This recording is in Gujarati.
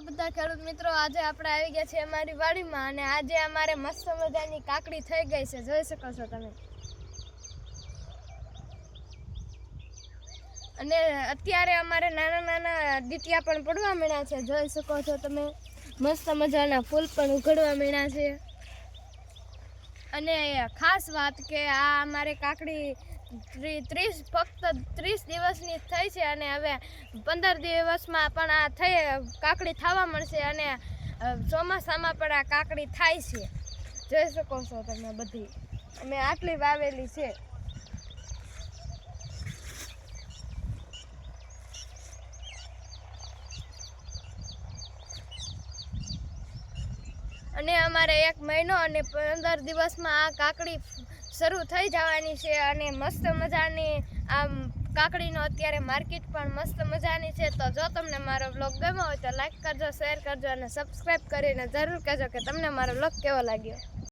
બધા ખેડૂત મિત્રો, આજે આપણે આવી ગયા છીએ અમારી વાડીમાં અને આજે અમારે મસ્ત મજાની કાકડી થઈ ગઈ છે, જોઈ શકો છો તમે। અને અત્યારે અમારે નાના નાના ડીટિયા પણ પડવા માંડ્યા છે, જોઈ શકો છો તમે। મસ્ત મજાના ફૂલ પણ ઉઘડવા માંડ્યા છે। અને ખાસ વાત કે આ અમારે કાકડી ફક્ત 30 દિવસની થઈ છે અને હવે 15 દિવસમાં પણ આ કાકડી થવા મળશે અને ચોમાસામાં પણ આ કાકડી થાય છે, જોઈ શકો છો તમે। બધી અમે આટલી વાવેલી છે। અને અમારે 1 મહિનો અને 15 દિવસમાં આ કાકડી શરૂ થઈ જવાની છે અને મસ્ત મજાની આ કાકડીનો અત્યારે માર્કેટ પણ મસ્ત મજાની છે। તો જો તમને મારો બ્લોગ ગમ્યો હોય તો લાઈક કરજો, શેર કરજો અને સબસ્ક્રાઈબ કરીને જરૂર કહેજો કે તમને મારો બ્લોગ કેવો લાગ્યો।